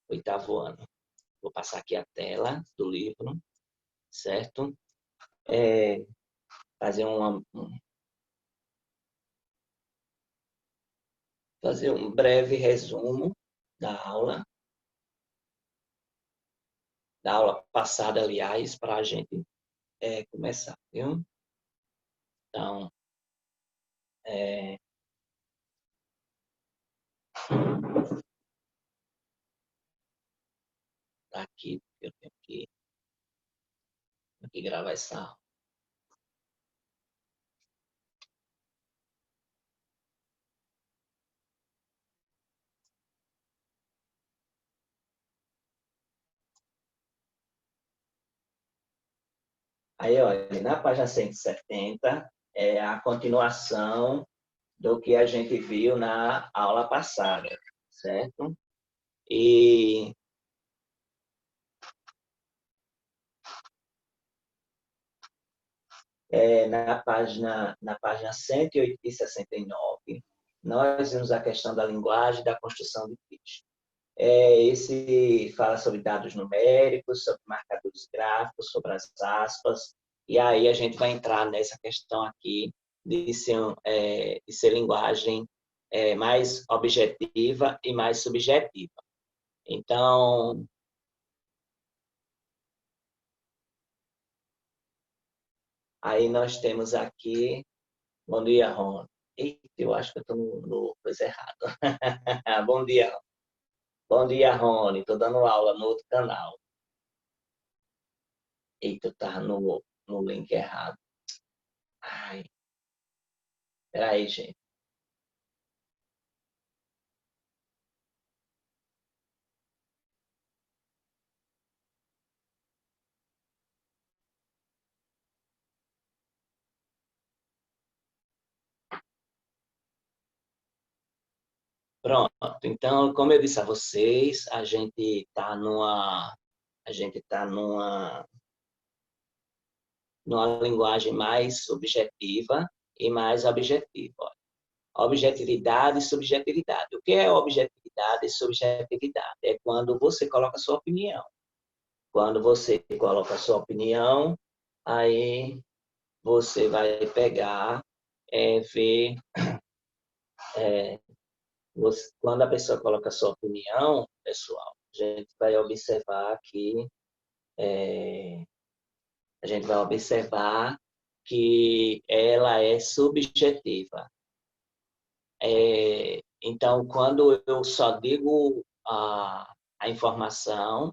oitavo ano. Vou passar aqui a tela do livro, certo? Fazer fazer um breve resumo da aula passada, aliás, para a gente começar, viu? Então, tá aqui, eu tenho que gravar essa aula. Aí, olha, na página 170 é a continuação do que a gente viu na aula passada, certo? E na página 169, nós vimos a questão da linguagem e da construção de texto. Esse fala sobre dados numéricos, sobre marcadores gráficos, sobre as aspas, e aí a gente vai entrar nessa questão aqui de ser linguagem mais objetiva e mais subjetiva. Então, aí nós temos aqui... Bom dia, Ron. Eita, eu acho que eu estou no coisa errada. Bom dia, Ron. Bom dia, Rony. Estou dando aula no outro canal. Eita, eu estava no link errado. Ai, peraí, gente. Pronto. Então, como eu disse a vocês, a gente está numa linguagem mais subjetiva e mais objetiva. Objetividade e subjetividade. O que é objetividade e subjetividade? É quando você coloca a sua opinião. Quando você coloca a sua opinião, aí você vai pegar, ver... quando a pessoa coloca a sua opinião, pessoal, a gente vai observar que ela é subjetiva. Então, quando eu só digo a informação,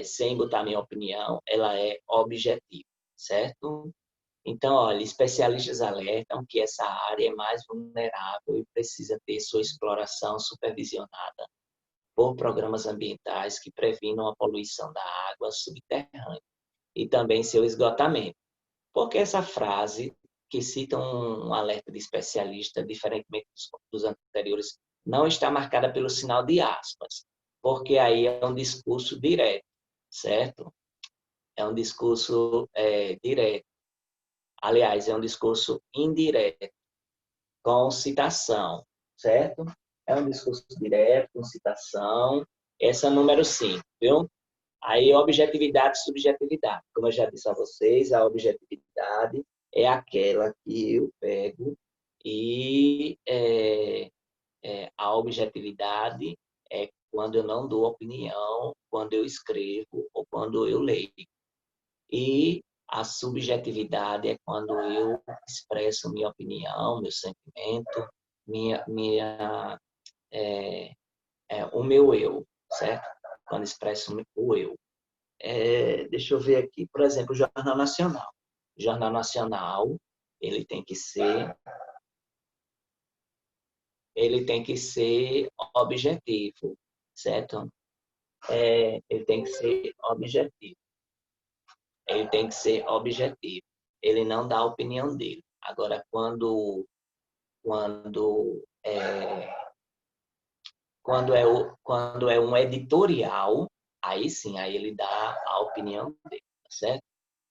sem botar minha opinião, ela é objetiva, certo? Então, olha, especialistas alertam que essa área é mais vulnerável e precisa ter sua exploração supervisionada por programas ambientais que previnam a poluição da água subterrânea e também seu esgotamento. Porque essa frase, que cita um alerta de especialista, diferentemente dos anteriores, não está marcada pelo sinal de aspas, porque aí é um discurso direto, certo? É um discurso direto. Aliás, é um discurso indireto, com citação, certo? É um discurso direto, com citação. Essa é o número 5, viu? Aí, objetividade e subjetividade. Como eu já disse a vocês, a objetividade é aquela que eu pego e a objetividade é quando eu não dou opinião, quando eu escrevo ou quando eu leio. E a subjetividade é quando eu expresso minha opinião, meu sentimento, o meu eu, certo? Quando expresso o eu. Deixa eu ver aqui, por exemplo, o Jornal Nacional. O Jornal Nacional, ele tem que ser objetivo, certo? Ele tem que ser objetivo. Ele tem que ser objetivo. Ele não dá a opinião dele. Agora, quando quando é um editorial, aí sim, aí ele dá a opinião dele, tá certo?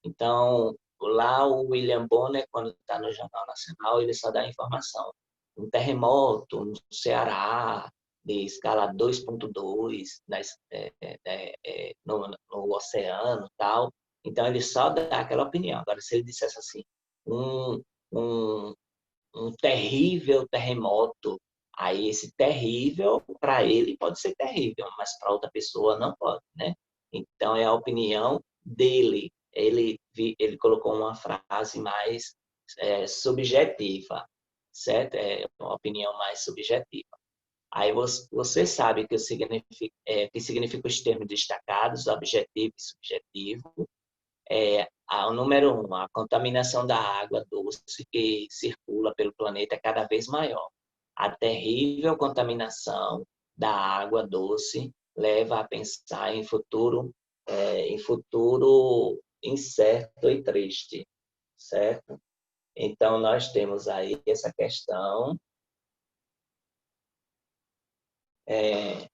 Então, lá o William Bonner, quando está no Jornal Nacional, ele só dá informação. Um terremoto no Ceará, de escala 2,2 no oceano e tal. Então, ele só dá aquela opinião. Agora, se ele dissesse assim, um, um, um terrível terremoto, aí esse terrível, para ele pode ser terrível, mas para outra pessoa não pode, né? Então, é a opinião dele. Ele colocou uma frase mais subjetiva, certo? É uma opinião mais subjetiva. Aí você sabe que significa os termos destacados, objetivo e subjetivo. O número 1, a contaminação da água doce que circula pelo planeta é cada vez maior. A terrível contaminação da água doce leva a pensar em futuro incerto e triste, certo? Então, nós temos aí essa questão,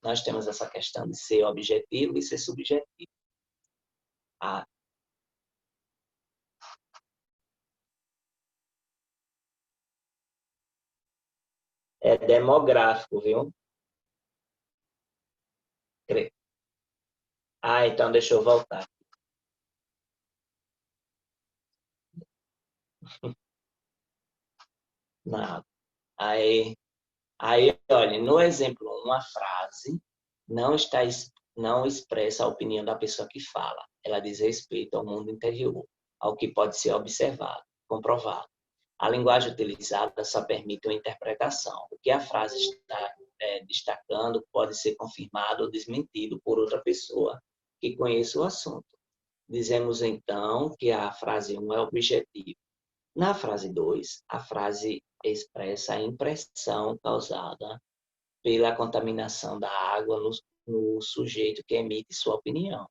nós temos essa questão de ser objetivo e ser subjetivo. Ah, é demográfico, viu? Então deixa eu voltar. Não. Aí, olha, no exemplo, uma frase não está não expressa a opinião da pessoa que fala. Ela diz respeito ao mundo interior, ao que pode ser observado, comprovado. A linguagem utilizada só permite uma interpretação. O que a frase está destacando pode ser confirmado ou desmentido por outra pessoa que conheça o assunto. Dizemos então que a frase 1 é objetiva. Na frase 2, a frase expressa a impressão causada pela contaminação da água no sujeito que emite sua opinião.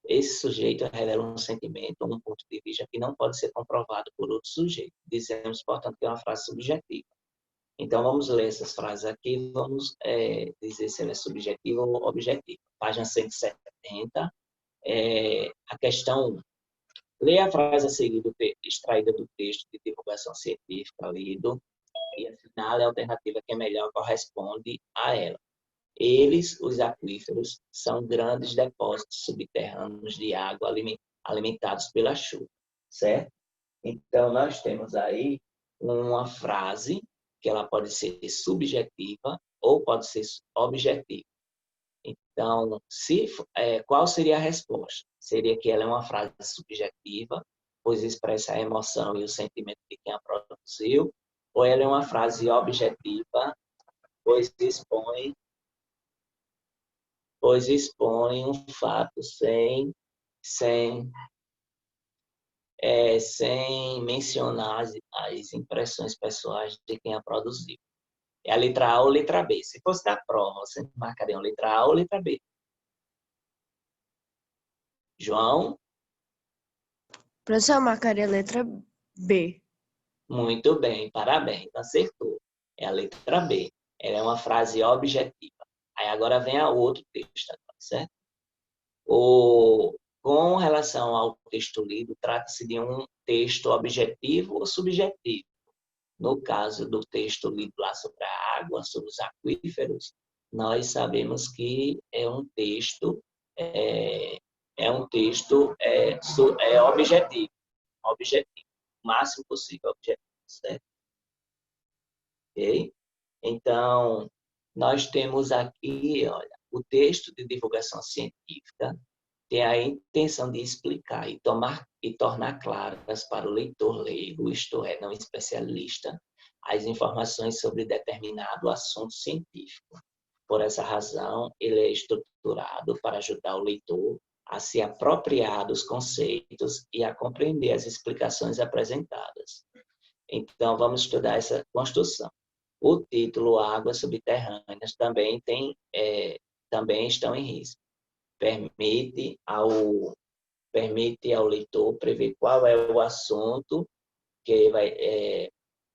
Esse sujeito revela um sentimento, um ponto de vista que não pode ser comprovado por outro sujeito. Dizemos, portanto, que é uma frase subjetiva. Então, vamos ler essas frases aqui e vamos dizer se ela é subjetiva ou objetiva. Página 170, a questão 1. Leia a frase a seguir extraída do texto de divulgação científica lido e assinale a alternativa que é melhor corresponde a ela. Eles, os aquíferos, são grandes depósitos subterrâneos de água alimentados pela chuva, certo? Então, nós temos aí uma frase que ela pode ser subjetiva ou pode ser objetiva. Então, qual seria a resposta? Seria que ela é uma frase subjetiva, pois expressa a emoção e o sentimento de quem a produziu, ou ela é uma frase objetiva, pois expõe um fato sem, sem mencionar as impressões pessoais de quem a produziu. É a letra A ou letra B. Se fosse da prova, você marcaria a letra A ou letra B. João? Professor, eu marcaria a letra B. Muito bem, parabéns, acertou. É a letra B. Ela é uma frase objetiva. Aí agora vem a outro texto, certo? Com relação ao texto lido, trata-se de um texto objetivo ou subjetivo. No caso do texto lido lá sobre a água, sobre os aquíferos, nós sabemos que é um texto objetivo, o máximo possível objetivo, certo? Ok? Então, nós temos aqui, olha, o texto de divulgação científica tem a intenção de explicar e tornar claras para o leitor leigo, isto é, não especialista, as informações sobre determinado assunto científico. Por essa razão, ele é estruturado para ajudar o leitor a se apropriar dos conceitos e a compreender as explicações apresentadas. Então, vamos estudar essa construção. O título Águas Subterrâneas também estão em risco. Permite ao leitor prever qual é o assunto que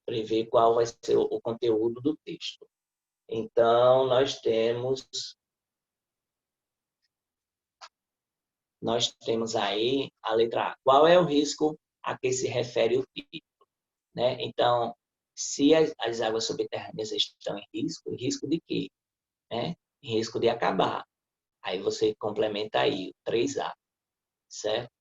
prever qual vai ser o conteúdo do texto. Então, nós temos aí a letra A. Qual é o risco a que se refere o título? Né? Então, se as águas subterrâneas estão em risco de quê? né? Em risco de acabar. Aí você complementa aí, o 3A, certo?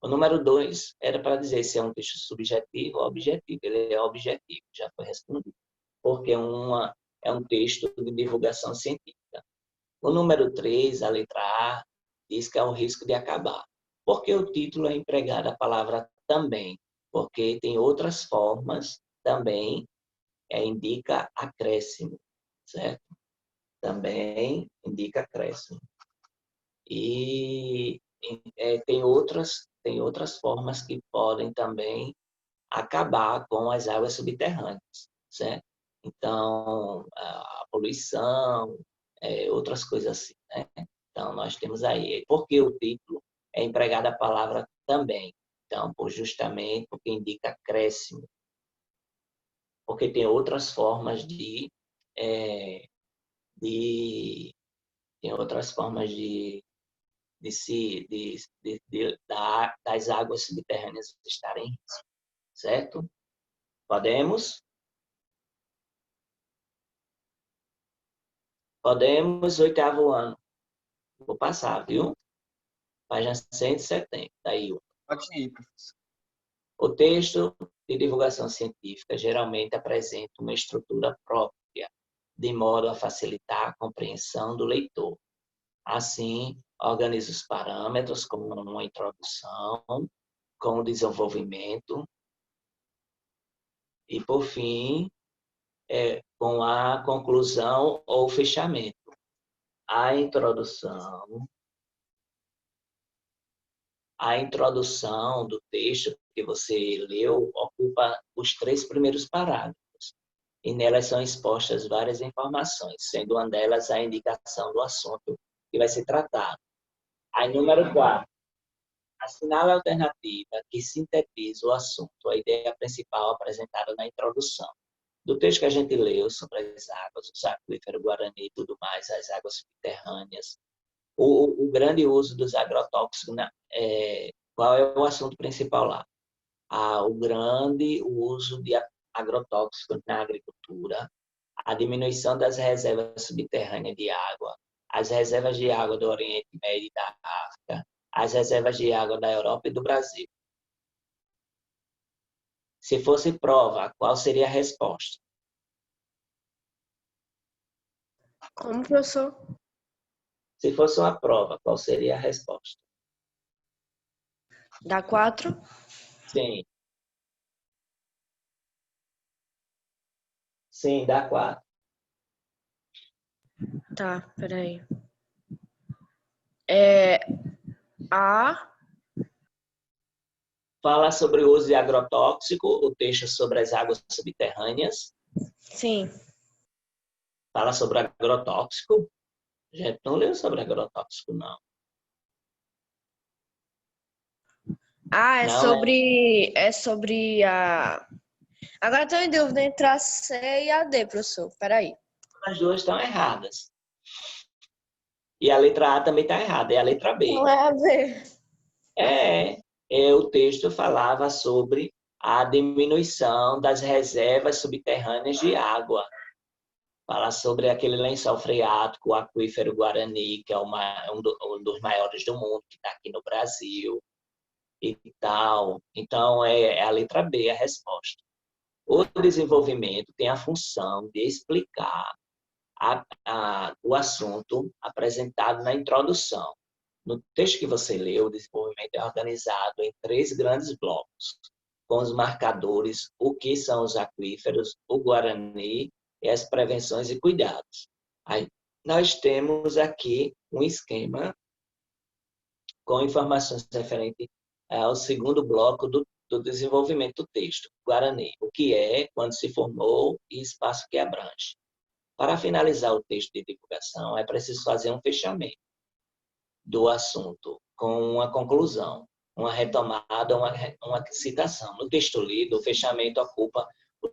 O número 2 era para dizer se é um texto subjetivo ou objetivo. Ele é objetivo, já foi respondido. Porque é um texto de divulgação científica. O número 3, a letra A, diz que é o risco de acabar. Porque o título é empregado a palavra também. Porque tem outras formas também, indica acréscimo, certo? Também indica acréscimo. E tem outras formas que podem também acabar com as águas subterrâneas, certo? Então, a poluição, outras coisas assim, né? Então, nós temos aí, porque o título é empregado a palavra também. Então, justamente porque indica acréscimo, porque tem outras formas tem outras formas das águas subterrâneas estarem em risco, certo? Podemos? Podemos, 8º ano. Vou passar, viu? Página 170. Daí, Pode ir, professor. o texto de divulgação científica geralmente apresenta uma estrutura própria, de modo a facilitar a compreensão do leitor. Assim, organiza os parâmetros como uma introdução, com o desenvolvimento e, por fim, com a conclusão ou fechamento. A introdução do texto que você leu ocupa os 3 primeiros parágrafos. E nelas são expostas várias informações, sendo uma delas a indicação do assunto que vai ser tratado. Aí, número 4. Assinale a alternativa que sintetiza o assunto, a ideia principal apresentada na introdução. Do texto que a gente leu sobre as águas, os aquíferos, Guarani e tudo mais, as águas subterrâneas, o grande uso dos agrotóxicos, qual é o assunto principal lá? O grande uso de agrotóxicos na agricultura, a diminuição das reservas subterrâneas de água, as reservas de água do Oriente Médio e da África, as reservas de água da Europa e do Brasil. Se fosse prova, qual seria a resposta? Como, professor? Se fosse uma prova, qual seria a resposta? Dá 4? Sim. Sim, dá 4. Tá, peraí. A. Fala sobre o uso de agrotóxico, o texto sobre as águas subterrâneas. Sim. Fala sobre agrotóxico. A gente não leu sobre agrotóxico, não. Não, É sobre a... Agora estou em dúvida entre a C e a D, professor. Peraí. As duas estão erradas. E a letra A também está errada, é a letra B. Não é a B. O texto falava sobre a diminuição das reservas subterrâneas de água. Fala sobre aquele lençol freático, o aquífero Guarani, que é um dos maiores do mundo, que está aqui no Brasil e tal. Então, é a letra B a resposta. O desenvolvimento tem a função de explicar o assunto apresentado na introdução. No texto que você leu, o desenvolvimento é organizado em 3 grandes blocos, com os marcadores, o que são os aquíferos, o Guarani e as prevenções e cuidados. Aí, nós temos aqui um esquema com informações referentes ao segundo bloco do desenvolvimento do texto, Guarani, o que é, quando se formou e espaço que abrange. Para finalizar o texto de divulgação, é preciso fazer um fechamento do assunto com uma conclusão, uma retomada, uma citação. No texto lido, o fechamento ocupa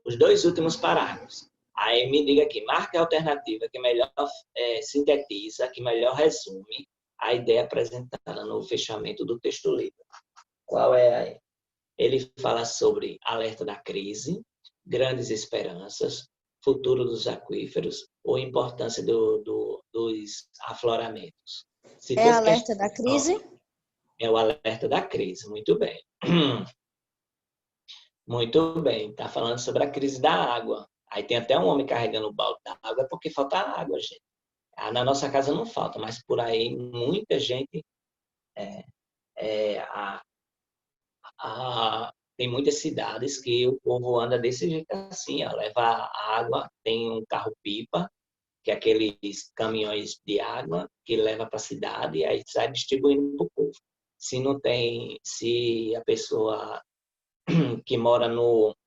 os 2 últimos parágrafos. Aí me diga aqui, marca a alternativa que melhor sintetiza, que melhor resume a ideia apresentada no fechamento do texto lido. Qual é? Ele fala sobre alerta da crise, grandes esperanças, futuro dos aquíferos ou importância dos afloramentos? Se É fosse alerta da questão, crise? é o alerta da crise. Muito bem. Muito bem. Está falando sobre a crise da água. Aí tem até um homem carregando o balde da água porque falta água, gente. Na nossa casa não falta, mas por aí muita gente é, é, a, tem muitas cidades que o povo anda desse jeito assim, ó, leva água, tem um carro-pipa, que é aqueles caminhões de água que leva para a cidade e aí sai distribuindo para o povo. Se não tem, se a pessoa que mora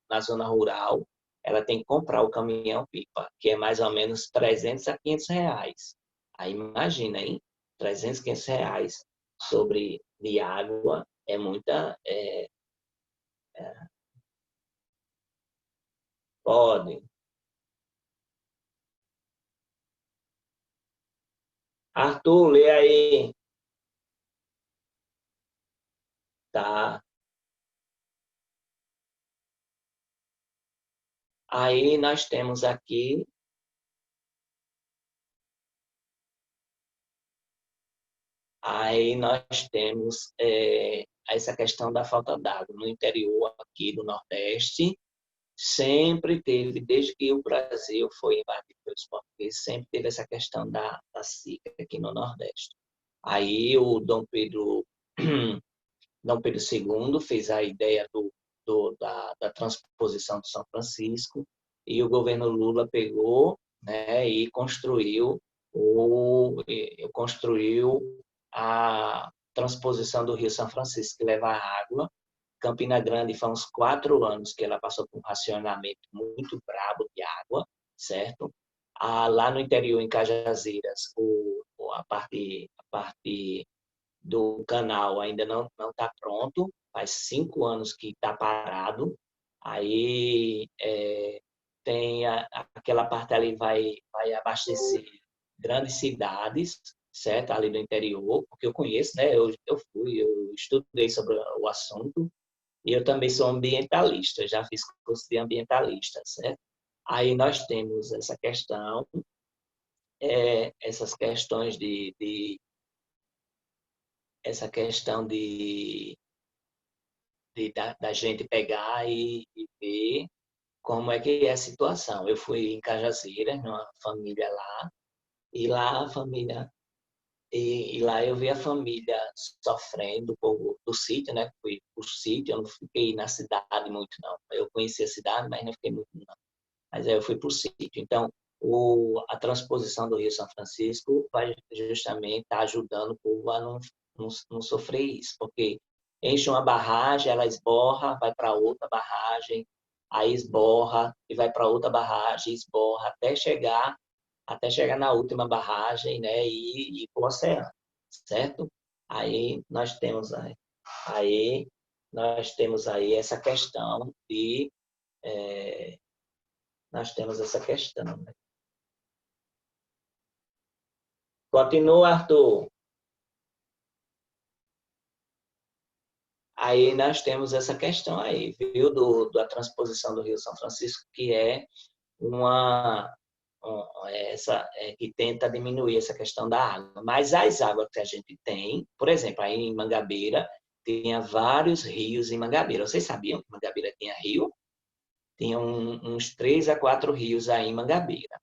na zona rural, ela tem que comprar o caminhão-pipa, que é mais ou menos 300 a 500 reais. Aí imagina, hein? 300, 500 reais sobre de água é muita. Pode. Arthur, lê aí. Tá. Aí nós temos aqui, essa questão da falta d'água. No interior aqui do Nordeste, sempre teve, desde que o Brasil foi invadido pelos portugueses, sempre teve essa questão da seca aqui no Nordeste. Aí o Dom Pedro II fez a ideia da transposição do São Francisco e o governo Lula pegou, né, e construiu a transposição do Rio São Francisco, que leva água. Campina Grande foi uns 4 anos que ela passou por um racionamento muito brabo de água, certo? Lá no interior, em Cajazeiras, a parte do canal ainda não está pronto, faz 5 anos que está parado. Aí tem aquela parte ali vai abastecer grandes cidades, certo? Ali do interior, porque eu conheço, né? Eu estudei sobre o assunto e eu também sou ambientalista, já fiz curso de ambientalista, certo? Aí nós temos essas questões essa questão da gente pegar e ver como é que é a situação. Eu fui em Cajazeiras, numa família lá, e lá a família e lá eu vi a família sofrendo, o povo do sítio, né? Fui pro sítio, eu não fiquei na cidade muito, não. Eu conheci a cidade, mas não fiquei muito, não. Mas aí eu fui para o sítio. Então, a transposição do Rio São Francisco vai justamente estar ajudando o povo a não sofrer isso, porque enche uma barragem, ela esborra, vai para outra barragem, aí esborra e vai para outra barragem, esborra, até chegar na última barragem, né, e ir para o oceano, certo? Aí nós temos aí, nós temos aí essa questão de nós temos essa questão. Né? Continua, Arthur. Aí nós temos essa questão aí, viu, da transposição do Rio São Francisco, que é uma que tenta diminuir essa questão da água. Mas as águas que a gente tem, por exemplo, aí em Mangabeira, tinha vários rios em Mangabeira. Vocês sabiam que Mangabeira tinha rio? Tinha uns 3 a 4 rios aí em Mangabeira.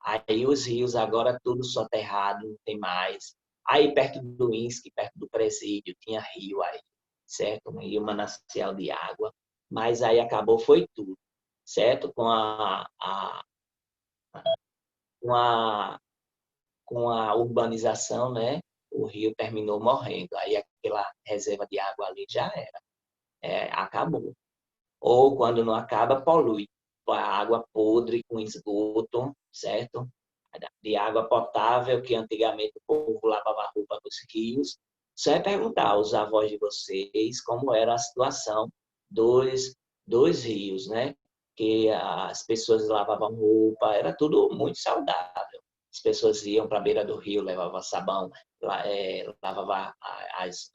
Aí os rios agora tudo soterrado, não tem mais. Aí perto do INSC, perto do presídio, tinha rio aí, certo? Um rio manancial de água. Mas aí acabou, foi tudo, certo? Com a, com a urbanização, né? O rio terminou morrendo. Aí aquela reserva de água ali já era. Acabou. Ou quando não acaba, polui. A água podre com esgoto, certo? De água potável, que antigamente o povo lavava roupa nos rios. Só é perguntar aos avós de vocês como era a situação dos rios, né? Que as pessoas lavavam roupa, era tudo muito saudável. As pessoas iam para a beira do rio, levavam sabão, lavavam as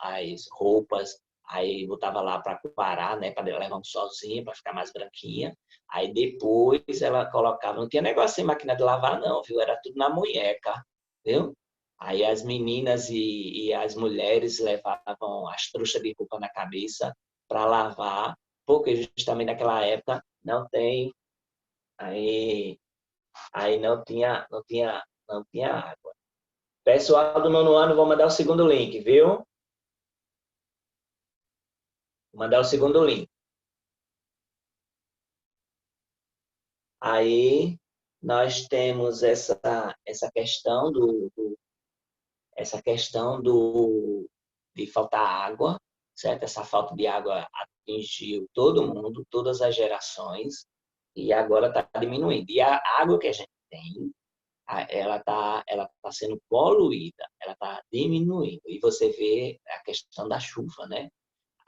roupas, Aí botava lá para parar, né? Para levar um solzinho, para ficar mais branquinha. Aí depois ela colocava, não tinha negócio em máquina de lavar, não, viu? Era tudo na munheca, viu? Aí as meninas e as mulheres levavam as trouxas de roupa na cabeça para lavar, porque justamente naquela época não tem, aí, aí não tinha água. Pessoal do nono ano, vou mandar o segundo link, viu? Vou mandar o segundo link. Aí nós temos essa questão essa questão de faltar água, certo? Essa falta de água atingiu todo mundo, todas as gerações, e agora está diminuindo. E a água que a gente tem, ela tá sendo poluída, ela está diminuindo. E você vê a questão da chuva, né?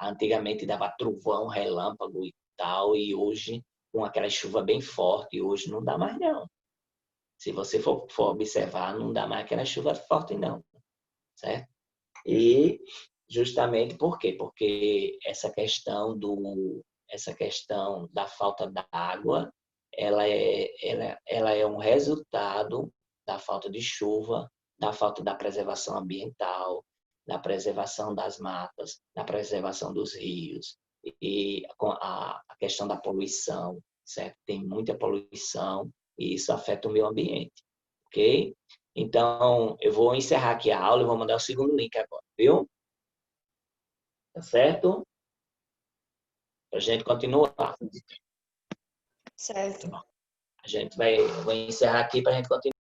Antigamente dava trovão, relâmpago e tal, e hoje, com aquela chuva bem forte, hoje não dá mais não. Se você for observar, não dá mais aquela chuva forte não, certo? E justamente por quê? Porque essa questão da falta d'água, ela é um resultado da falta de chuva, da falta da preservação ambiental, da preservação das matas, da preservação dos rios e a questão da poluição, certo? Tem muita poluição e isso afeta o meio ambiente, ok? Então, eu vou encerrar aqui a aula e vou mandar o segundo link agora, viu? Tá certo? Pra gente continuar. Certo. Eu vou encerrar aqui para a gente continuar.